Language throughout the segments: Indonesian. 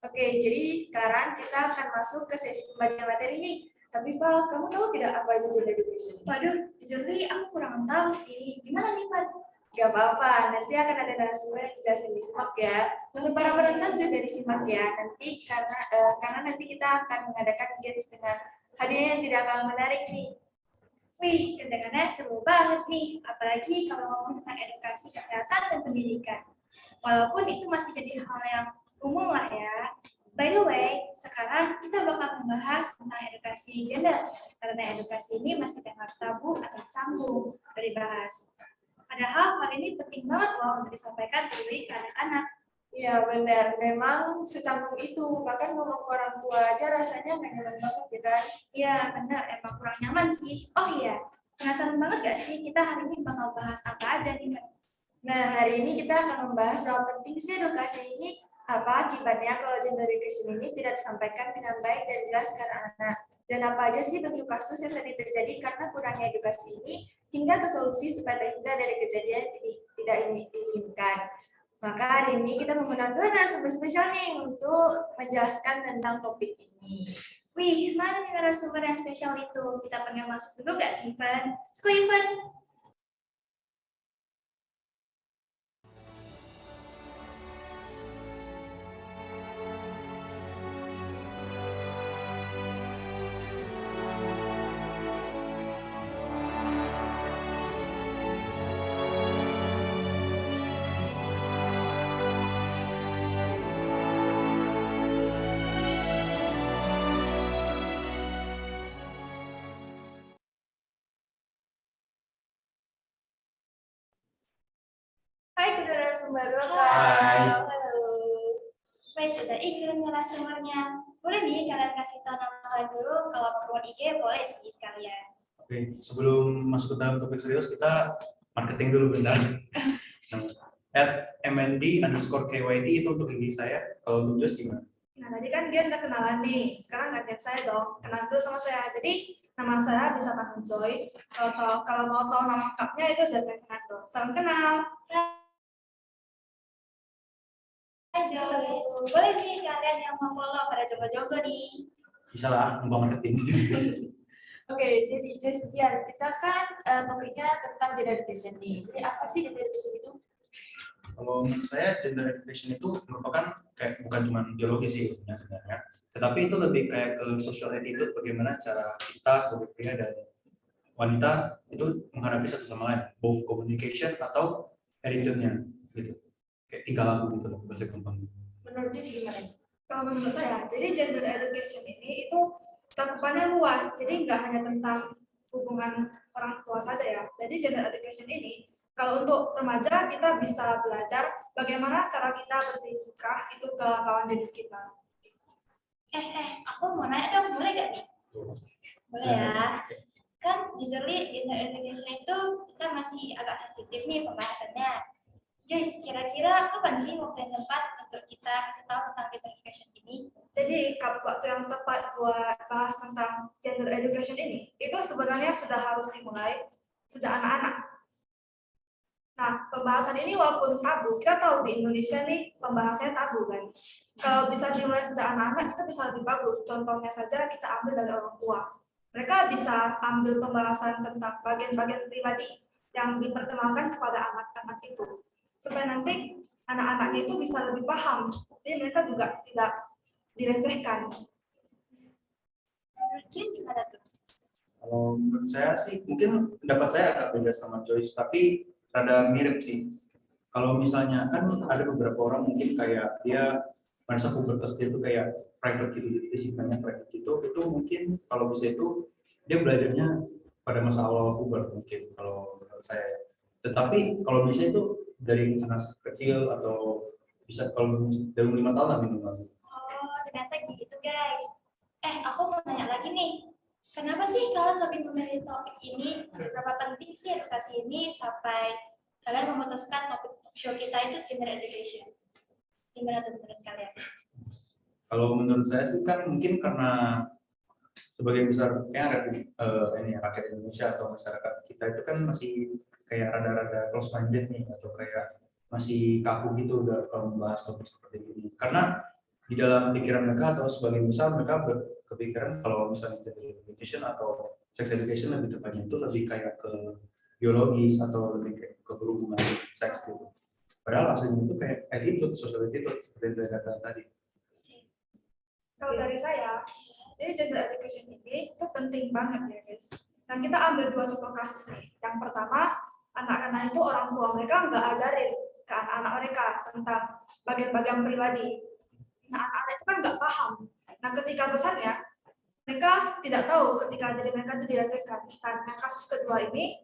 Oke, jadi sekarang kita akan masuk ke sesi pembagian materi nih. Tapi Val, kamu tahu tidak apa itu gender education? Waduh, jujur nih aku kurang tahu sih. Gimana nih, Pak? Gak apa-apa, nanti akan ada narasumber yang dijelasin, disimak ya. Untuk para penonton juga disimak ya, nanti karena nanti kita akan mengadakan games dengan hadiah yang tidak kalah menarik nih. Wih, kedengarannya seru banget nih. Apalagi kalau ngomong tentang edukasi kesehatan dan pendidikan. Walaupun itu masih jadi hal yang umum lah ya. By the way, sekarang kita bakal membahas tentang edukasi gender. Karena edukasi ini masih dianggap tabu atau canggung dari bahas. Padahal hal ini penting banget loh untuk disampaikan terlebih ke anak-anak. Ya benar, memang secanggung itu. Bahkan ngomong ke orang tua aja rasanya nggak nyaman banget ya kan? Iya benar, emang kurang nyaman sih. Oh iya, penasaran banget gak sih kita hari ini bakal bahas apa aja nih, Mbak? Nah, hari ini kita akan membahas berapa penting sih edukasi ini, apa akibatnya kalau gender education ini tidak disampaikan dengan baik dan jelas ke anak-anak. Dan apa aja sih bentuk kasus yang sering terjadi karena kurangnya edukasi ini, hingga ke solusi supaya terhindar dari kejadian yang tidak diinginkan. Maka hari ini kita mengundang dua narasumber spesial nih untuk menjelaskan tentang topik ini. Wih, mana nih narasumber yang spesial itu? Kita panggil masuk dulu gak sih, Ivan? Sko, Ivan! Hai kedua narasumber, Hai. halo. Baik, sudah ikut narasumbernya. Boleh nih kalian kasih tahu nama kalian dulu, kalau perlu IG boleh sih sekalian. Oke, sebelum masuk ke dalam topik serius, kita marketing dulu bentar. @mnd_kyt itu untuk IG saya. Kalau untuk Jos gimana? Nah, tadi kan dia udah kenalan nih. Sekarang gantian saya dong. Kenalan dulu sama saya. Jadi, nama saya bisa Tanun Joy. Kalau mau tahu nama lengkapnya itu saya Fernando. Salam kenal. Hai Joyce, boleh nih kalian yang mau follow pada coba-coba nih. Bisa lah, untuk marketing. Oke, jadi Joy sekian. Kita kan topiknya tentang gender education nih. Jadi, apa sih gender education itu? Kalau menurut saya gender education itu merupakan kayak bukan cuma biologi sih sebenarnya, tetapi itu lebih kayak ke social attitude, bagaimana cara kita sebagai pria dan wanita itu menghadapi satu sama lain, both communication atau attitude-nya gitu. Kayak tingkah laku gitu loh, bahasa gampang. Menurut Joy gimana? Kalau menurut saya, jadi gender education ini itu cakupannya luas, jadi nggak hanya tentang hubungan orang tua saja ya. Jadi gender education ini, kalau untuk remaja kita bisa belajar bagaimana cara kita bertingkah itu ke lawan jenis kita. Aku mau nanya dong, boleh gak nih? Boleh ya. Kan jujurly gender education itu kita masih agak sensitif nih pembahasannya. Joyce, kira-kira kapan sih waktu yang tepat untuk kita kasih tahu tentang gender education ini? Jadi waktu yang tepat buat bahas tentang gender education ini, itu sebenarnya sudah harus dimulai sejak anak-anak. Nah, pembahasan ini walaupun tabu, kita tahu di Indonesia nih pembahasannya tabu kan. Kalau bisa dimulai sejak anak-anak, itu bisa lebih bagus. Contohnya saja kita ambil dari orang tua. Mereka bisa ambil pembahasan tentang bagian-bagian pribadi yang diperkenalkan kepada anak-anak itu. Supaya nanti anak-anaknya itu bisa lebih paham. Jadi mereka juga tidak direcehkan. Mungkin gimana tuh? Kalau menurut saya sih, mungkin pendapat saya agak beda sama Joyce, tapi rada mirip sih. Kalau misalnya kan ada beberapa orang mungkin kayak dia masa pubertas dia tuh kayak private gitu, jadi simpannya private gitu, itu mungkin kalau bisa itu dia belajarnya pada masa awal puber mungkin kalau menurut saya. Tetapi kalau bisa itu dari anak kecil atau bisa kalau dari 5 tahun lah minimal. Oh, ternyata gitu guys. Aku mau nanya lagi nih. Kenapa sih kalian lebih memilih topik ini? Seberapa penting sih edukasi ini sampai kalian memutuskan topik show kita itu gender education? Gimana tuh menurut kalian? Kalau menurut saya sih kan mungkin karena sebagian besar ini rakyat Indonesia atau masyarakat kita itu kan masih kayak rada-rada close minded nih atau kayak masih kaku gitu udah kalau membahas topik seperti ini. Karena di dalam pikiran mereka atau sebagian besar mereka berkepikiran kalau misalnya gender education atau sex education lebih tepatnya itu lebih kayak ke biologis atau lebih kayak ke berhubungan seks gitu. Padahal aslinya itu kayak attitude, social attitude seperti yang saya katakan tadi. Kalau dari saya, jadi gender education ini itu penting banget ya guys. Dan kita ambil 2 contoh kasus nih. Yang pertama, anak-anak itu orang tua mereka nggak ajarin ke anak-anak mereka tentang bagian-bagian pribadi. Nah, anak-anak itu kan nggak paham. Nah, ketika besarnya, mereka tidak tahu ketika diri mereka itu dilecehkan. Nah, kasus kedua ini,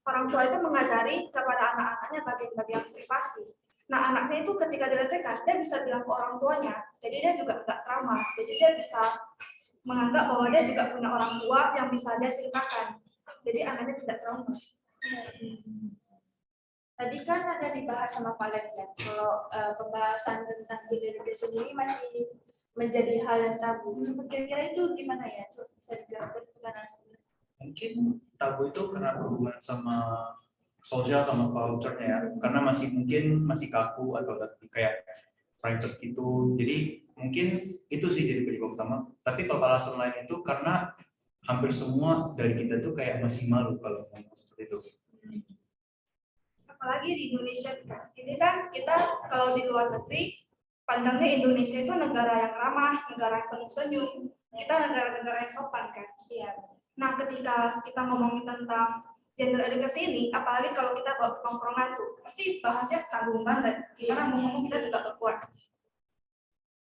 orang tua itu mengajari kepada anak-anaknya bagian-bagian privasi. Nah, anaknya itu ketika dilecehkan, dia bisa bilang ke orang tuanya, jadi dia juga nggak trauma, jadi dia bisa menganggap bahwa dia juga punya orang tua yang bisa dia ceritakan. Jadi anaknya tidak trauma. Tadi kan ada dibahas sama kalian kan, kalau pembahasan tentang gender education ini masih menjadi hal yang tabu. Coba kira-kira itu gimana ya? Coba bisa dijelaskan ke kanan sebenarnya. Mungkin tabu itu karena berhubungan sama sosial sama culture-nya ya, karena masih kaku atau lebih kayak private gitu. Jadi mungkin itu sih jadi penyebab utama. Tapi kalau alasan lain itu karena hampir semua dari kita tuh kayak masih malu kalau ngomong seperti itu. Apalagi di Indonesia kan. Ini kan kita kalau di luar negeri pandangnya Indonesia itu negara yang ramah, negara yang penuh senyum. Kita negara-negara yang sopan kan. Iya. Nah, ketika kita ngomongin tentang gender education ini, apalagi kalau kita bawa tongkrongan tuh, pasti bahasnya canggung banget. Karena ngomong kita juga berkuat.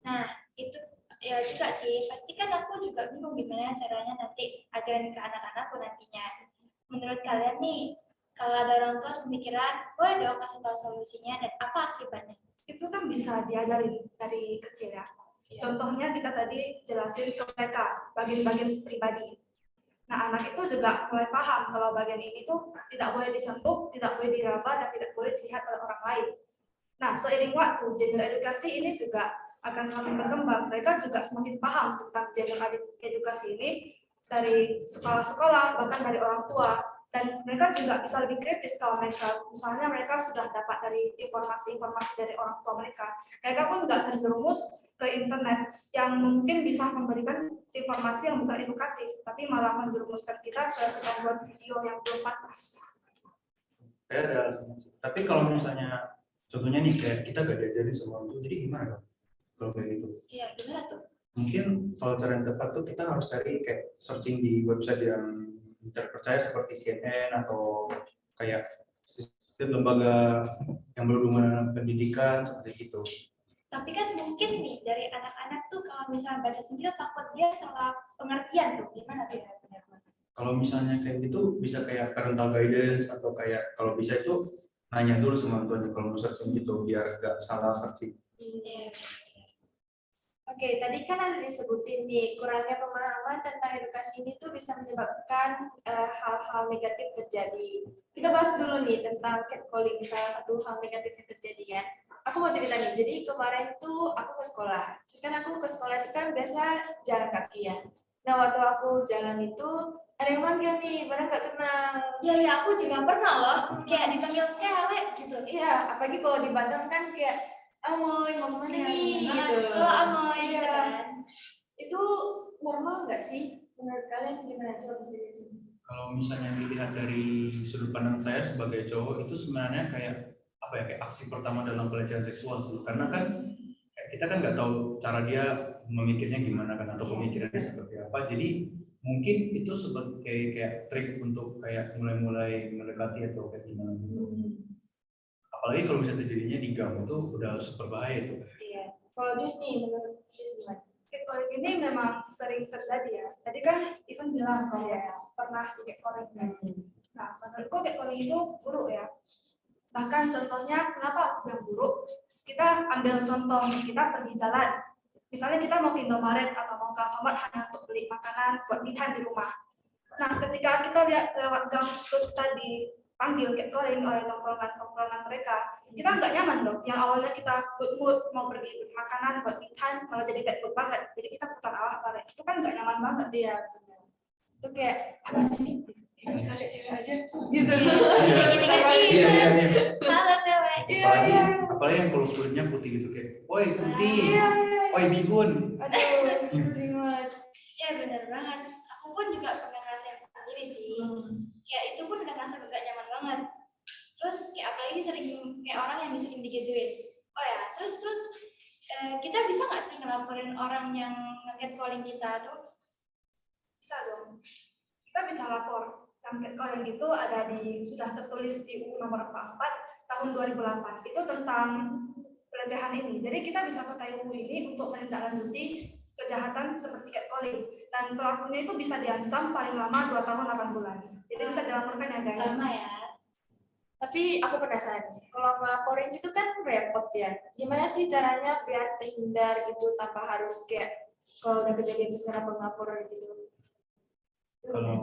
Nah, itu ya juga sih. Pasti kan aku juga bingung gimana caranya nanti ajarin ke anak-anakku nantinya. Menurut kalian nih, kalau ada orang tua pemikiran, boleh dong kasih tahu solusinya dan apa akibatnya? Itu kan bisa diajarin dari kecil ya. Contohnya kita tadi jelasin ke mereka bagian-bagian pribadi. Nah, anak itu juga mulai paham kalau bagian ini tuh tidak boleh disentuh, tidak boleh diraba, dan tidak boleh dilihat oleh orang lain. Nah, seiring waktu, gender edukasi ini juga akan semakin berkembang. Mereka juga semakin paham tentang gender edukasi ini dari sekolah-sekolah, bahkan dari orang tua. Dan mereka juga bisa lebih kritis kalau misalnya mereka sudah dapat dari informasi-informasi dari orang tua mereka. Mereka pun nggak terjerumus ke internet yang mungkin bisa memberikan informasi yang bukan edukatif, tapi malah menjerumuskan kita ke membuat video yang belum pantas. Kayak ada alasannya sih. Tapi kalau misalnya contohnya nih kayak kita gak diajarin semua itu, jadi gimana dong kalau kayak gitu? Iya, gimana tuh? Mungkin kalau cara yang tepat tuh kita harus cari kayak searching di website yang terpercaya seperti CNN atau kayak sistem lembaga yang berhubungan dengan pendidikan seperti itu. Tapi kan mungkin nih dari anak-anak tuh kalau misalnya baca sendiri takut dia salah pengertian tuh. Gimana tuh? Kalau misalnya kayak gitu bisa kayak parental guidance atau kayak kalau bisa itu nanya dulu sama orang tuanya kalau mau searching gitu biar gak salah searching. Oke, tadi kan ada disebutin nih, kurangnya pemahaman tentang edukasi ini tuh bisa menyebabkan hal-hal negatif terjadi. Kita bahas dulu nih tentang catcalling, salah satu hal negatif yang terjadi ya. Aku mau cerita nih, jadi kemarin tuh aku ke sekolah. Terus kan aku ke sekolah itu kan biasa jalan kaki ya. Nah, waktu aku jalan itu ada yang manggil nih, padahal nggak kenal. Ya, aku juga pernah loh, kayak dipanggil cewek gitu. Iya, apalagi kalau di Batam kan kayak Amoy, mau mana nih? Gitu. Kalau amoy Iya. gitu kan. Itu normal nggak sih? Menurut kalian gimana? Coba bisa dijelasin. Kalau misalnya dilihat dari sudut pandang saya sebagai cowok itu sebenarnya kayak apa ya kayak aksi pertama dalam pelecehan seksual sih. Karena kan kita kan nggak tahu cara dia memikirnya gimana kan atau pemikirannya seperti apa. Jadi mungkin itu sebagai kayak trik untuk kayak mulai-mulai mendekati atau kayak gimana gitu. Apalagi kalau misalnya terjadinya di gang itu udah super bahaya itu. Iya. Kalau Jus nih, menurut Jus gimana? Catcalling ini memang sering terjadi ya. Tadi kan Ivan bilang kalau pernah catcalling kan. Nah, menurutku catcalling itu buruk ya. Bahkan contohnya kenapa aku bilang buruk? Kita ambil contoh nih, kita pergi jalan. Misalnya kita mau ke Indomaret atau mau ke Alfamart hanya untuk beli makanan buat makan di rumah. Nah, ketika kita lihat lewat gang terus kita dipanggil catcalling oleh tongkrongan mereka, kita nggak nyaman dong. Yang awalnya kita good mood mau pergi beli makanan buat makan malah jadi bad mood banget. Jadi kita putar arah balik. Itu kan nggak nyaman banget. Iya, benar. Itu kayak apa sih? Ada cewek aja gitu. Iya. Halo cewek. Apalagi yang kalau kulitnya putih gitu kayak, woi putih, Iya. woi bihun. Aduh, sering banget. Ya benar banget. Aku pun juga pernah ngerasain sendiri sih. Ya itu pun udah ngerasa gak nyaman banget. Terus kayak apalagi sering kayak orang yang sering digituin. Oh ya, terus kita bisa nggak sih ngelaporin orang yang nge-catcalling kita tuh? Bisa dong. Kita bisa lapor. Yang catcalling itu ada sudah tertulis di UU nomor 44 tahun 2008. Itu tentang pelecehan ini. Jadi kita bisa pakai UU ini untuk menindaklanjuti kejahatan seperti catcalling. Dan pelakunya itu bisa diancam paling lama 2 tahun 8 bulan. Jadi bisa dilaporkan ya guys. Lama ya. Tapi aku penasaran, kalau ngelaporin itu kan repot ya. Gimana sih caranya biar terhindar gitu tanpa harus kayak kalau udah kejadian itu sekarang melapor gitu? Kalau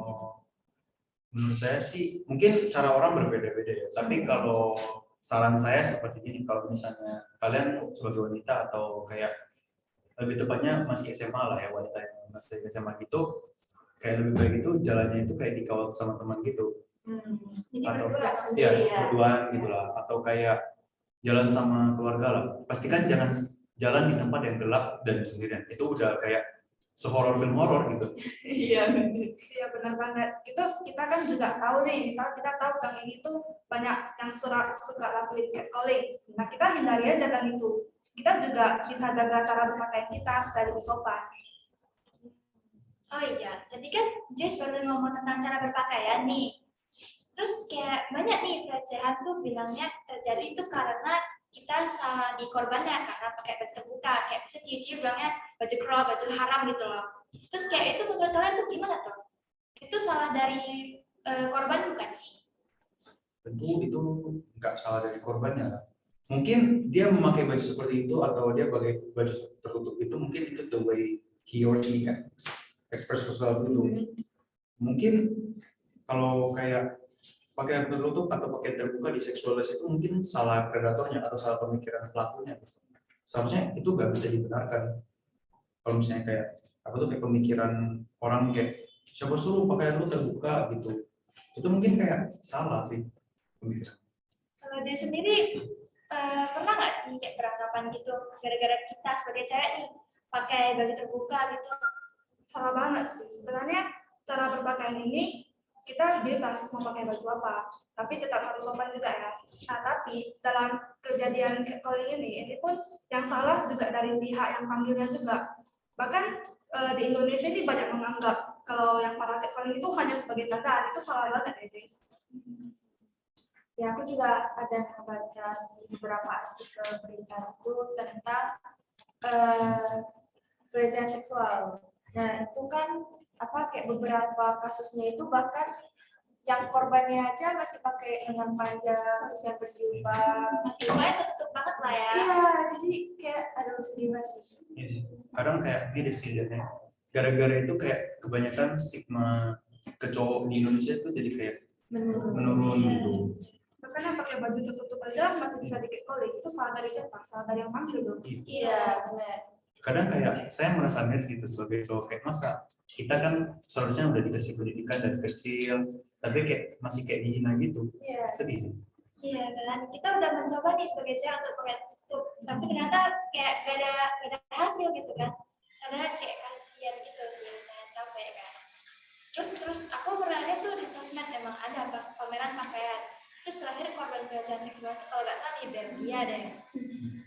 menurut saya sih mungkin cara orang berbeda-beda ya. Tapi kalau saran saya seperti ini, kalau misalnya kalian sebagai wanita atau kayak lebih tepatnya masih SMA lah ya, wanita yang masih SMA gitu, kayak lebih baik itu jalannya itu kayak dikawal sama teman gitu. Jadi Atau berdua ya sendiri ya. berduaan gitu lah, atau kayak jalan sama keluarga lah. Pastikan jangan jalan di tempat yang gelap dan sendirian. Itu udah kayak sehoror film horor gitu. Iya benar banget. Kita kan juga tahu nih, misal kita tahu gang ini tuh banyak yang suka lakuin catcalling. Nah kita hindari aja gang itu. Kita juga bisa jaga cara berpakaian kita supaya lebih sopan. Oh iya, tadi kan Jess baru ngomong tentang cara berpakaian nih. Terus kayak banyak nih pelecehan tuh bilangnya terjadi itu karena kita salah di korbannya karena pakai baju terbuka. Kayak bisa cici bilangnya baju crop, baju haram gitu loh. Terus kayak itu menurut kalian tuh gimana tuh? Itu salah dari korban bukan sih? Tentu itu nggak salah dari korbannya. Mungkin dia memakai baju seperti itu atau dia pakai baju tertutup itu, mungkin itu the way he or she express herself itu. Mungkin kalau kayak pakai tertutup atau pakai terbuka di seksualitas itu mungkin salah predatornya atau salah pemikiran pelakunya. Seharusnya itu nggak bisa dibenarkan. Kalau misalnya kayak apa tuh kayak pemikiran orang kayak siapa suruh pakaian lu terbuka gitu, itu mungkin kayak salah sih pemikiran. Kalau dia sendiri pernah nggak sih kayak beranggapan gitu gara-gara kita sebagai cewek nih pakai baju terbuka gitu? Salah banget sih. Sebenarnya cara berpakaian ini kita bebas mau pakai baju apa, tapi tetap harus sopan juga ya. Nah, tapi dalam kejadian catcalling ini pun yang salah juga dari pihak yang panggilnya juga. Bahkan di Indonesia ini banyak menganggap kalau yang para catcalling itu hanya sebagai candaan. Itu salah banget ya, guys. Ya, aku juga ada baca di beberapa artikel berita itu tentang pelecehan seksual. Nah, itu kan apa kayak beberapa kasusnya itu bahkan yang korbannya aja masih pakai lengan panjang, terus yang berjilbab. Masih banyak tertutup banget lah ya. Iya, jadi kayak aduh sedih banget sih. Iya sih. Kadang kayak gini sih jadinya. Gara-gara itu kayak kebanyakan stigma ke cowok di Indonesia itu jadi kayak menurun gitu. Bahkan yang pakai baju tertutup aja masih bisa di-catcalling. Itu salah dari siapa? Salah dari yang panggil dong. Iya, benar. Kadang kayak saya merasa miris gitu sebagai cowok, kayak masa kita kan seharusnya udah dikasih pendidikan dari kecil, tapi kayak masih kayak dihina gitu. Iya. Sedih sih. iya kan. Kita udah mencoba nih sebagai cewek untuk pakai tutup, tapi ternyata kayak gak ada hasil gitu kan. Karena kayak kasihan gitu sih, saya capek kan. Terus aku pernah lihat tuh di sosmed emang ada pameran pakaian. Terus terakhir korban pelecehan seksual kalau nggak salah di Belgia deh.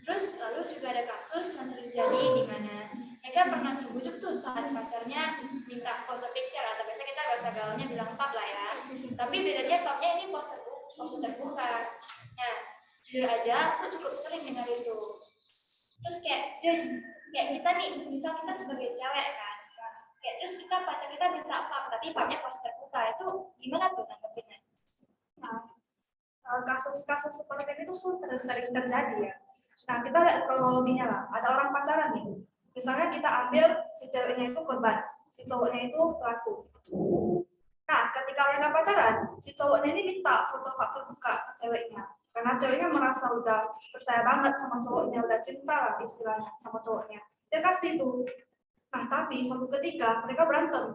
Terus lalu juga ada kasus yang terjadi di mana mereka pernah terbujuk tuh saat pacarnya minta pose picture atau biasa kita bahasa gaulnya bilang pub lah ya. Tapi bedanya pubnya ini pose terbuka. Nah, jujur aja aku cukup sering dengar itu. Terus kayak guys, kayak kita nih misal kita sebagai cewek kan, kayak terus pacar kita minta pub tapi pubnya pose terbuka, itu gimana tuh nanggepinnya? Nah, kasus-kasus seperti ini tuh sering terjadi ya. Nah, kita lihat kronologinya lah. Ada orang pacaran nih. Misalnya kita ambil si ceweknya itu korban, si cowoknya itu pelaku. Nah, ketika mereka pacaran, si cowoknya ini minta foto terbuka ke ceweknya. Karena ceweknya merasa udah percaya banget sama cowoknya, udah cinta lah istilahnya sama cowoknya. Dia kasih itu. Nah, tapi suatu ketika mereka berantem.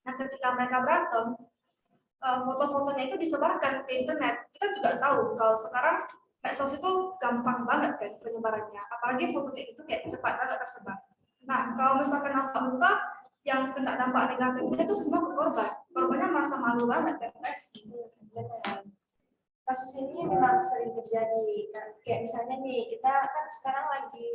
Nah, ketika mereka berantem, foto-fotonya itu disebarkan ke internet. Kita juga tahu kalau sekarang medsos itu gampang banget kan penyebarannya, apalagi foto kayak itu kayak cepat banget tersebar. Nah, kalau misalkan nampak muka yang kena dampak negatifnya itu semua ke korban. Korbannya merasa malu banget kan, guys. Benar. Kasus ini memang sering terjadi. Kayak misalnya nih, kita kan sekarang lagi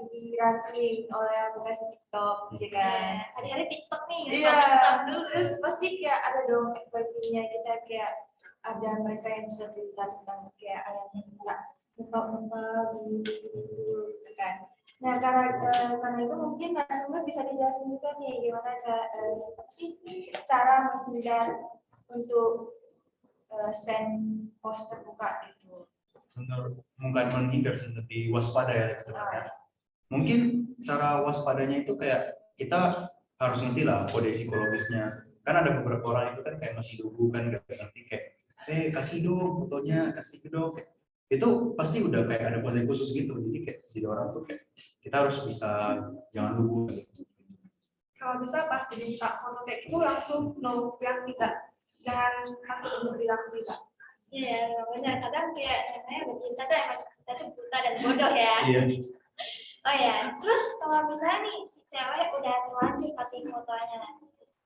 dirancang oleh aplikasi TikTok, gitu kan. Hari-hari TikTok nih. Iya, terus pasti kayak ada dong FYP-nya kita kayak ada mereka yang sudah cerita tentang kayak ayahnya minta muka gitu kan. Nah, karena itu mungkin narasumber bisa dijelasin juga nih gimana cara menghindar untuk send post terbuka gitu. Bukan menghindar, lebih waspada ya sebenarnya. Mungkin cara waspadanya itu kayak kita harus ngerti lah kode psikologisnya. Kan ada beberapa orang itu kan kayak masih lugu kan, nggak ngerti kayak, kasih dong fotonya, kasih dong. Itu pasti udah kayak ada kode khusus gitu. Jadi kayak jadi orang tuh kayak kita harus bisa jangan lugu. Kalau bisa pas diminta foto kayak gitu langsung no bilang tidak, jangan takut untuk bilang tidak. Iya, benar. Kadang kayak namanya bercinta tuh emang cinta tuh buta dan bodoh ya. Iya. Oh ya, terus kalau misalnya nih si cewek udah terlanjur kasih fotonya,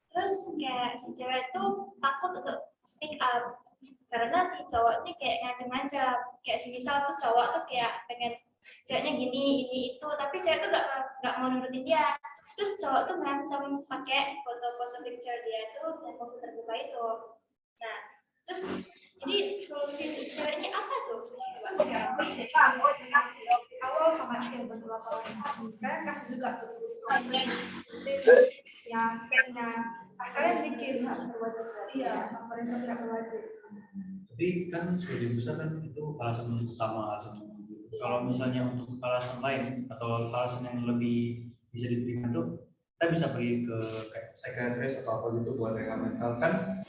terus kayak si cewek tuh takut untuk speak up karena si cowok ini kayak ngancam-ngancam, kayak semisal tuh cowok tuh kayak pengen ceweknya gini, ini itu, tapi cewek tuh nggak mau nurutin dia. Terus cowok tuh ngancam pakai foto-foto picture dia tuh dan foto terbuka itu. Nah, terus jadi solusi cewek ini apa tuh? Awal sama akhir betul apalagi. Kalian kasih juga betul-betul yang ceknya. Kalian bikin berwajib. Iya, pemerintah tidak berwajib. Tapi kan sebagian besar kan itu alasan utama, alasan. Kalau misalnya untuk alasan lain atau alasan yang lebih bisa diterima tuh, kita bisa pergi ke kayak psikiatris atau apa gitu buat rehab mental kan.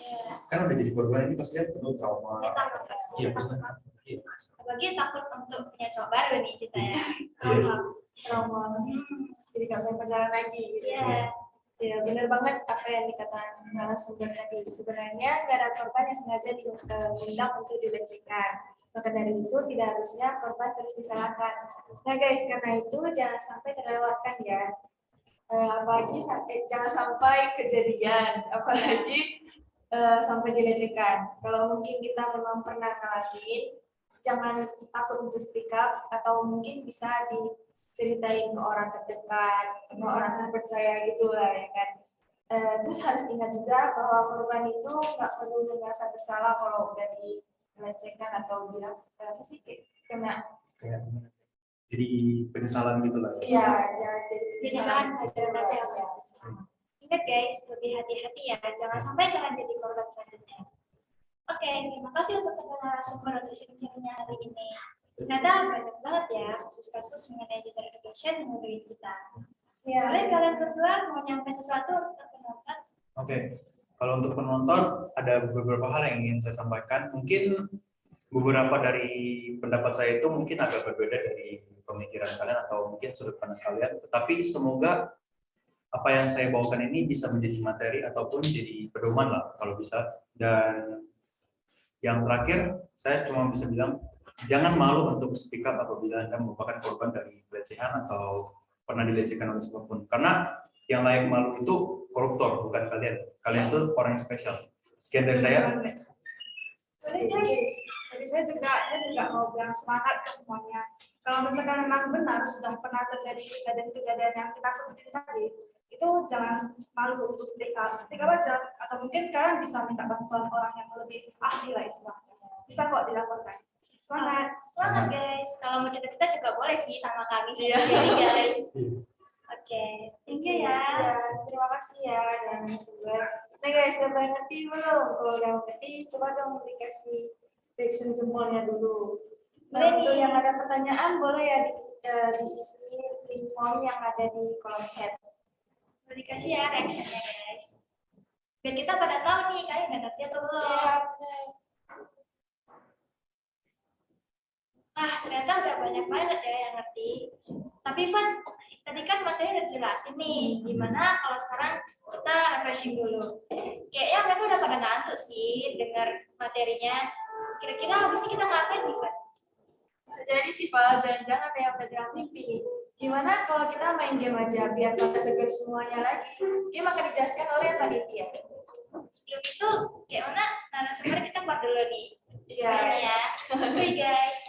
Kan udah jadi korban ini pasti penuh trauma. Iya. Apalagi takut untuk punya cowok baru nih ceritanya. Trauma. Jadi nggak mau pacaran lagi gitu. Iya. Ya benar banget apa yang dikatakan narasumber tadi. Sebenarnya nggak ada korban yang sengaja diundang untuk dilecehkan. Maka dari itu tidak harusnya korban terus disalahkan. Nah guys, karena itu jangan sampai terlewatkan ya. Apalagi jangan sampai kejadian, apalagi sampai dilecehkan. Kalau mungkin kita memang pernah ngalamin, jangan takut untuk speak up atau mungkin bisa diceritain ke orang terdekat, ke orang terpercaya gitu lah ya kan. Terus harus ingat juga bahwa korban itu nggak perlu merasa bersalah kalau udah dilecehkan atau bilang apa sih kena. Jadi penyesalan gitu lah. Iya, jangan Jadi kan pelajaran aja. Ingat guys, lebih hati-hati ya, jangan sampai kalian jadi korban selanjutnya. Oke, terima kasih untuk narasumber untuk sharing-sharingnya hari ini. Ternyata banyak banget ya kasus-kasus mengenai gender education yang menurut kita. Ya, boleh kalian berdua mau nyampe sesuatu untuk penonton? Oke, kalau untuk penonton ada beberapa hal yang ingin saya sampaikan. Mungkin beberapa dari pendapat saya itu mungkin agak berbeda dari pemikiran kalian atau mungkin sudut pandang kalian. Tetapi semoga apa yang saya bawakan ini bisa menjadi materi ataupun jadi pedoman lah kalau bisa. Dan yang terakhir, saya cuma bisa bilang jangan malu untuk speak up apabila Anda merupakan korban dari pelecehan atau pernah dilecehkan oleh siapapun. Karena yang layak malu itu koruptor, bukan kalian. Kalian itu orang yang spesial. Sekian dari saya. Jadi saya juga mau bilang semangat ke semuanya. Kalau misalkan memang benar sudah pernah terjadi kejadian-kejadian yang kita sebutin tadi, itu jangan malu untuk speak up aja, atau mungkin kalian bisa minta bantuan orang yang lebih ahli lah istilahnya. Bisa kok dilaporkan. Semangat guys. Kalau mau cerita juga boleh sih sama kami. Iya. Guys. Oke, thank you ya. Terima kasih ya dan semoga. Nah guys, udah pada ngerti belum? Kalau udah ngerti, coba dong dikasih reaction jempolnya dulu. Nah, untuk yang ada pertanyaan boleh ya diisi link form yang ada di kolom chat. Boleh dikasih ya reactionnya guys. Biar kita pada tahu nih kalian udah ngerti atau belum. Ya, Ternyata udah banyak banget ya yang ngerti. Tapi Van, tadi kan materi udah jelasin nih, gimana kalau sekarang kita refreshing dulu. kayaknya mereka udah pada ngantuk sih dengar materinya. Kira-kira habis ini kita ngapain nih, Pak? Bisa jadi sih, Pak. Jangan-jangan ada yang pegang mimpi. Gimana kalau kita main game aja biar pada seger semuanya lagi? Game akan dijelaskan oleh panitia. Sebelum itu, kayak mana narasumber kita buat dulu nih. Iya. Ya. Sorry guys.